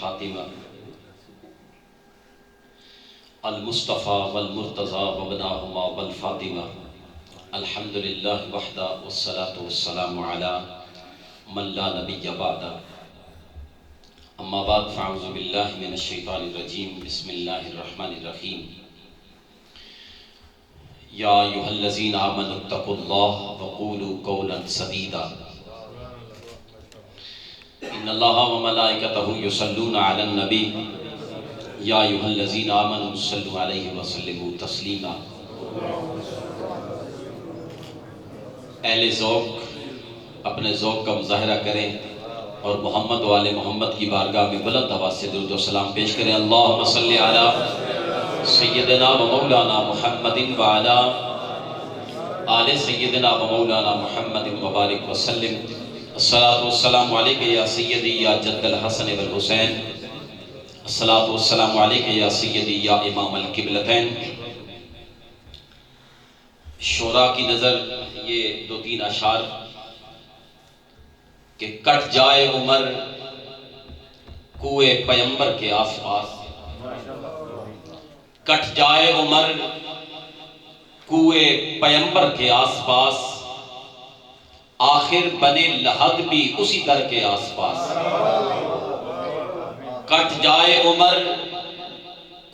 والخاتمہ المصطفى والمرتضى وابناهما والفاطمہ الحمدللہ وحدہ والصلاة والسلام علی من لا نبی بعد اما بعد فاعوذ باللہ من الشیطان الرجیم بسم اللہ الرحمن الرحیم یا ایھا الذین آمنوا اتقوا اللہ وقولوا قولا سدیدا ان اللہ وملائکتہ یصلون علی النبی یا ایھا الذین آمنوا صلوا علیہ وسلموا تسلیما۔ اہل ذوق اپنے ذوق کا مظاہرہ کریں اور محمد و آل محمد کی بارگاہ میں بلند آواز سے درود و سلام پیش کریں۔ اللہم صلی علی سیدنا و مولانا محمد و علی آل سیدنا و مولانا محمد مبارک وسلم۔ الصلاۃ والسلام علیک یا سیدی یا جد الحسن والحسین، الصلاۃ والسلام علیک یا سیدی یا امام القبلتین۔ شعراء کی نظر یہ دو تین اشعار کہ کٹ جائے عمر کوئے پیمبر کے آس پاس، کٹ جائے عمر کوئے پیمبر کے آس پاس، آخر بنے لحد بھی اسی در کے آس پاس۔ کٹ جائے عمر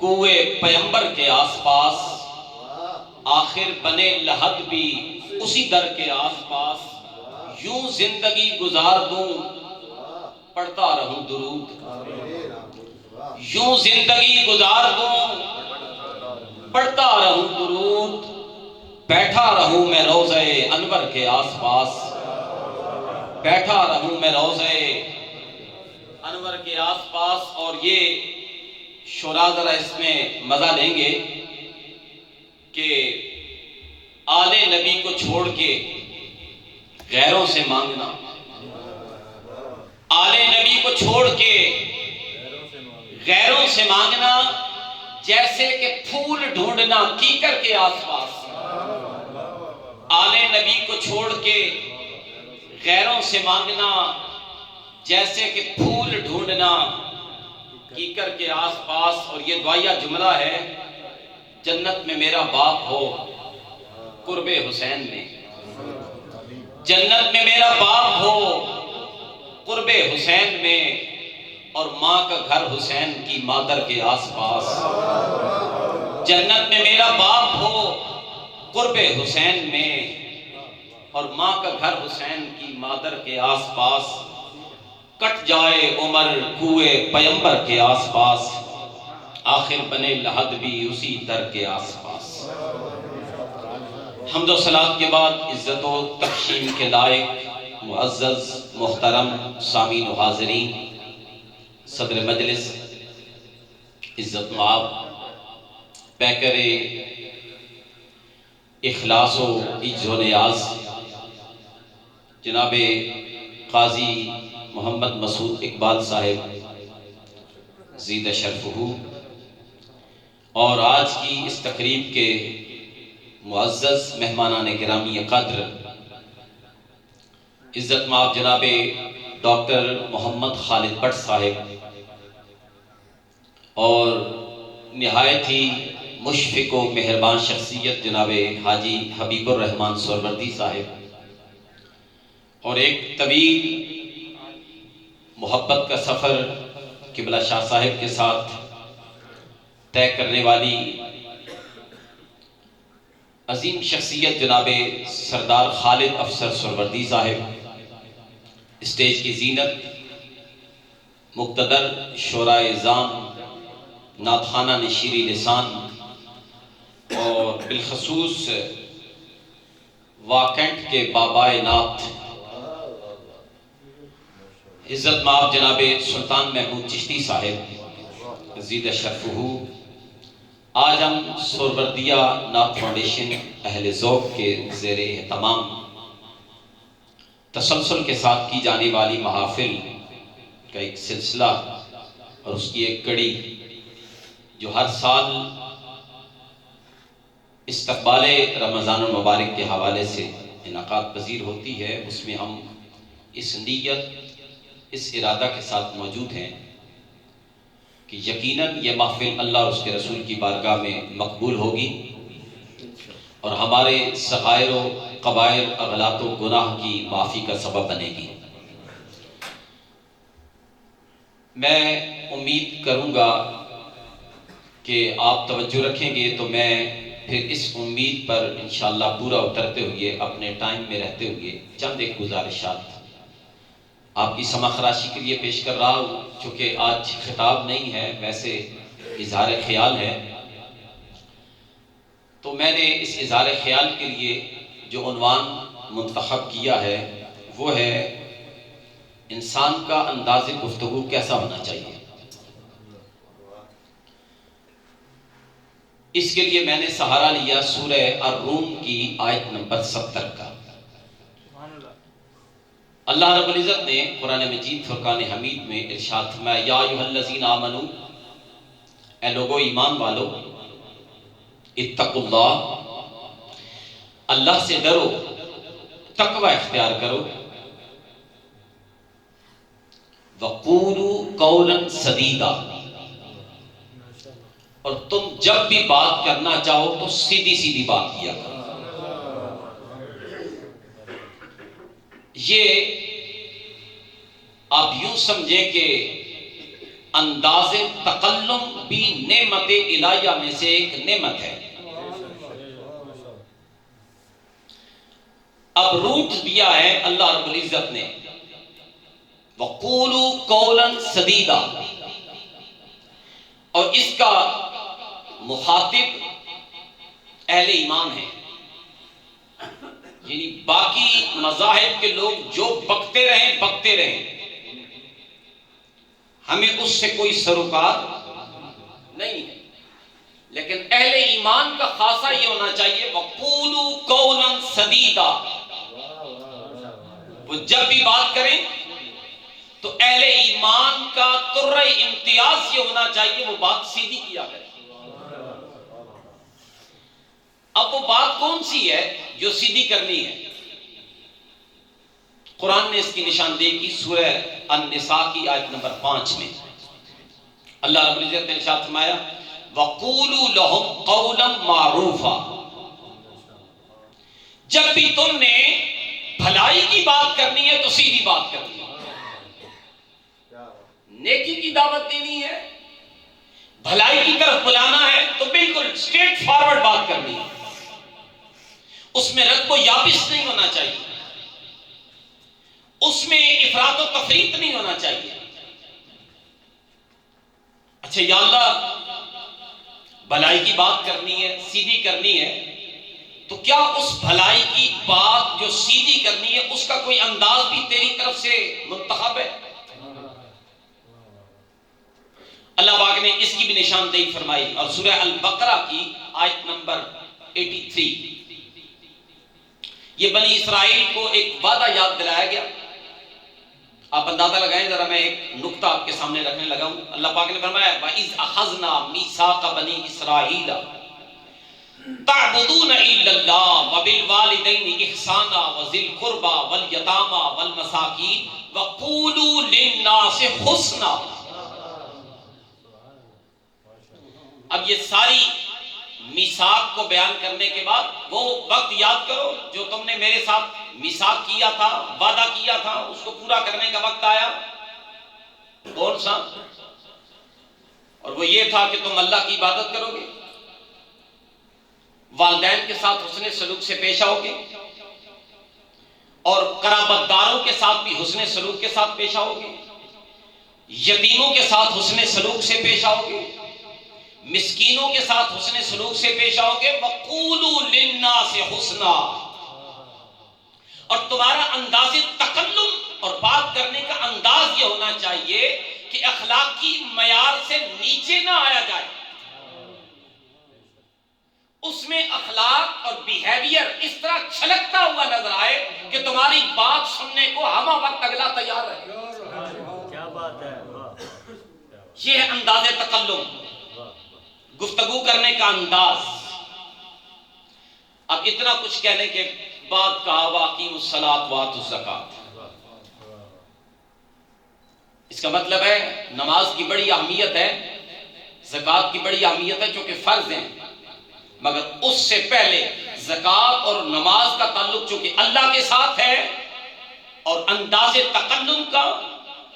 کوئے پیمبر کے آس پاس، آخر بنے لحد بھی اسی در کے آس پاس۔ یوں زندگی گزار دوں پڑھتا رہوں درود، یوں زندگی گزار دوں پڑھتا رہوں درود، بیٹھا رہوں میں روضہ انور کے آس پاس، بیٹھا رہوں میں روضہ انور کے آس پاس۔ اور یہ شعراء ذرا اس میں مزہ لیں گے کہ آل نبی کو چھوڑ کے غیروں سے مانگنا، آل نبی کو چھوڑ کے غیروں سے مانگنا، جیسے کہ پھول ڈھونڈنا کیکر کے آس پاس۔ آل نبی کو چھوڑ کے غیروں سے مانگنا، جیسے کہ پھول ڈھونڈنا کیکر کے آس پاس۔ اور یہ دعائیہ جملہ ہے، جنت میں میرا باپ ہو قرب حسین میں، جنت میں میرا باپ ہو قرب حسین میں، اور ماں کا گھر حسین کی مادر کے آس پاس۔ جنت میں میرا باپ ہو قرب حسین میں، اور ماں کا گھر حسین کی مادر کے آس پاس۔ کٹ جائے عمر کوئے پیمبر کے آس پاس، آخر بنے لحد بھی اسی در کے آس پاس۔ حمد و صلات کے بعد عزت و تقشیم کے لائق معزز محترم سامعین و حاضرین، صدر مجلس عزت مآب پیکر اخلاص و عجز و نیاز جناب قاضی محمد مسعود اقبال صاحب زید شرفہ، اور آج کی اس تقریب کے معزز مہمانان گرامی قدر عزت مآب جناب ڈاکٹر محمد خالد بٹ صاحب، اور نہایت ہی مشفق و مہربان شخصیت جناب حاجی حبیب الرحمن سہروردی صاحب، اور ایک طویل محبت کا سفر قبلہ شاہ صاحب کے ساتھ طے کرنے والی عظیم شخصیت جناب سردار خالد افسر سہروردی صاحب، اسٹیج کی زینت مقتدر شعراء اعظام، نعتخوانہ نشیری لسان، اور بالخصوص واکنٹ کے بابائے نعت عزت مآب جناب سلطان محمود چشتی صاحب زید شرفہ۔ آج ہم سہروردیہ نعت فاؤنڈیشن اہل ذوق کے زیر اہتمام تسلسل کے ساتھ کی جانے والی محافل کا ایک سلسلہ اور اس کی ایک کڑی جو ہر سال استقبال رمضان المبارک کے حوالے سے انعقاد پذیر ہوتی ہے، اس میں ہم اس نیت، اس ارادہ کے ساتھ موجود ہیں کہ یقیناً یہ محفل اللہ اور اس کے رسول کی بارگاہ میں مقبول ہوگی اور ہمارے صغائر و کبائر اغلاط و گناہ کی معافی کا سبب بنے گی۔ میں امید کروں گا کہ آپ توجہ رکھیں گے تو میں پھر اس امید پر انشاءاللہ پورا اترتے ہوئے اپنے ٹائم میں رہتے ہوئے چند ایک گزارشات آپ کی سماع خراشی کے لیے پیش کر رہا ہوں۔ چونکہ آج خطاب نہیں ہے، ویسے اظہار خیال ہے، تو میں نے اس اظہار خیال کے لیے جو عنوان منتخب کیا ہے وہ ہے انسان کا انداز گفتگو کیسا ہونا چاہیے۔ اس کے لیے میں نے سہارا لیا سورہ الروم کی آیت نمبر 70 کا۔ اللہ رب العزت نے قرآن مجید فرقان حمید میں ارشاد فرمایا، یا ایھا الذین آمنوا، اے لوگو ایمان والو، اتقوا اللہ، اللہ سے ڈرو، تقوی اختیار کرو، وقولوا قولا سدیدا، اور تم جب بھی بات کرنا چاہو تو سیدھی سیدھی بات کیا کرو۔ یہ آپ یوں سمجھیں کہ انداز تکلم بھی نعمت الہیہ میں سے ایک نعمت ہے۔ اب روٹ دیا ہے اللہ رب العزت نے، وَقُولُوا قَوْلًا سَدِيدًا، اور اس کا مخاطب اہل ایمان ہے، یعنی باقی مذاہب کے لوگ جو بکتے رہیں ہمیں اس سے کوئی سروکار نہیں ہے، لیکن اہل ایمان کا خاصہ یہ ہونا چاہیے وَقُولُوا قَوْلًا سَدِيدًا، وہ جب بھی بات کریں تو اہل ایمان کا طرہ امتیاز یہ ہونا چاہیے وہ بات سیدھی کیا کرے۔ اب وہ بات کون سی ہے جو سیدھی کرنی ہے؟ قرآن نے اس کی نشاندہی کی سورہ النساء کی آیت نمبر 5 میں۔ اللہ رب العزت نے ارشاد فرمایا، وَقُولُوا لَهُمْ قَوْلًا مَعْرُوفًا، جب بھی تم نے بھلائی کی بات کرنی ہے تو سیدھی بات کرنی ہے، نیکی کی دعوت دینی ہے، بھلائی کی طرف بلانا ہے تو بالکل سٹریٹ فارورڈ بات کرنی ہے، اس میں رد و یابس نہیں ہونا چاہیے، اس میں افراط و تفریط نہیں ہونا چاہیے۔ اچھا یا اللہ، بھلائی کی بات کرنی ہے، سیدھی کرنی ہے، تو کیا اس بھلائی کی بات جو سیدھی کرنی ہے اس کا کوئی انداز بھی تیری طرف سے منتخب ہے؟ اللہ پاک نے اس کی بھی نشاندہی فرمائی، اور سورہ البقرہ کی آیت نمبر 83، یہ بنی اسرائیل کو ایک وعدہ یاد دلایا گیا۔ آپ اندازہ لگائیں ذرا، میں ایک نقطہ آپ کے سامنے رکھنے لگا ہوں۔ اللہ پاک نے فرمایا، وَإِذْ أَخَذْنَا مِيثَاقَ بَنِي إِسْرَائِيلَ تَعْبُدُونَ إِلَّا اللَّهَ وَبِالْوَالِدَيْنِ إِحْسَانًا وَذِي الْقُرْبَى وَالْيَتَامَى وَالْمَسَاكِينِ وَقُولُوا لِلنَّاسِ حُسْنًا۔ اب یہ ساری میثاق کو بیان کرنے کے بعد وہ وقت یاد کرو جو تم نے میرے ساتھ میثاق کیا تھا، وعدہ کیا تھا، اس کو پورا کرنے کا وقت آیا۔ کون سا؟ اور وہ یہ تھا کہ تم اللہ کی عبادت کرو گے، والدین کے ساتھ حسن سلوک سے پیش آؤ گے، اور قرابت داروں کے ساتھ بھی حسن سلوک کے ساتھ پیش آؤ گے، یتیموں کے ساتھ حسن سلوک سے پیش آؤ گے، مسکینوں کے ساتھ حسن سلوک سے پیش آؤ گے، وَقُولُوا لِلنَّاسِ حُسْنًا، اور تمہارا انداز تکلم اور بات کرنے کا انداز یہ ہونا چاہیے کہ اخلاقی معیار سے نیچے نہ آیا جائے، اس میں اخلاق اور بیہیویئر اس طرح چھلکتا ہوا نظر آئے کہ تمہاری بات سننے کو ہمہ وقت اگلا تیار ہے۔ کیا بات ہے، یہ ہے انداز تکلم، گفتگو کرنے کا انداز۔ اب اتنا کچھ کہنے کے بعد کہا وَأَقِیمُوا الصَّلَاةَ وَآتُوا الزَّکَاةَ، اس کا مطلب ہے نماز کی بڑی اہمیت ہے، زکوٰۃ کی بڑی اہمیت ہے چونکہ فرض ہیں، مگر اس سے پہلے زکوٰۃ اور نماز کا تعلق چونکہ اللہ کے ساتھ ہے اور انداز تکلم کا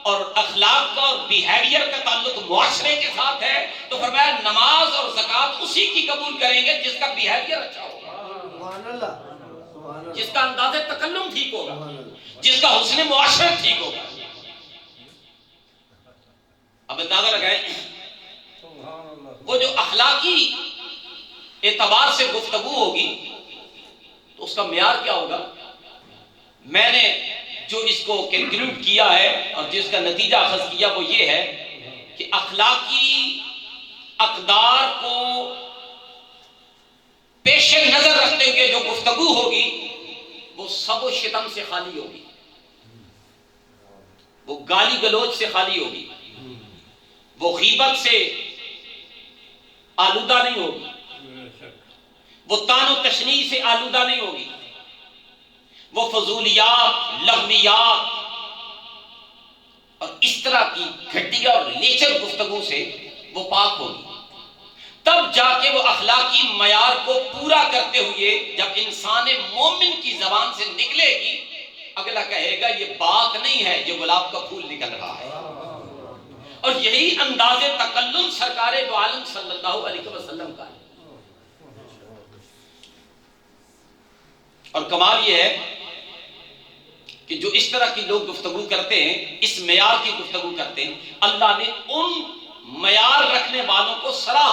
اور اخلاق کا اور بیہیویئر کا تعلق معاشرے کے ساتھ ہے، تو فرمایا نماز اور زکوٰۃ اسی کی قبول کریں گے جس کا بیہیویئر اچھا ہوگا، جس کا انداز تکلم ٹھیک ہوگا، جس کا حسن معاشرت ٹھیک ہوگا۔ اب اندازہ لگائیں وہ جو اخلاقی اعتبار سے گفتگو ہوگی تو اس کا معیار کیا ہوگا؟ میں نے جو اس کو کیلکولیٹ کیا ہے اور جس کا نتیجہ اخذ کیا وہ یہ ہے کہ اخلاقی اقدار کو پیش نظر رکھتے ہوئے جو گفتگو ہوگی وہ سب و شتم سے خالی ہوگی، وہ گالی گلوچ سے خالی ہوگی، وہ غیبت سے آلودہ نہیں ہوگی، وہ طعن و تشنیع سے آلودہ نہیں ہوگی، وہ فضولیات، لغویات اور اس طرح کی گھٹیا اور لیچر گفتگو سے وہ پاک ہوگی۔ تب جا کے وہ اخلاقی معیار کو پورا کرتے ہوئے جب انسان مومن کی زبان سے نکلے گی، اگلا کہے گا یہ بات نہیں ہے، یہ گلاب کا پھول نکل رہا ہے۔ اور یہی انداز تکلم سرکار دو عالم صلی اللہ علیہ وسلم کا ہے۔ اور کمال یہ ہے کہ جو اس طرح کی لوگ گفتگو کرتے ہیں، اس معیار کی گفتگو کرتے ہیں، اللہ نے ان معیار رکھنے والوں کو سراہا ہے۔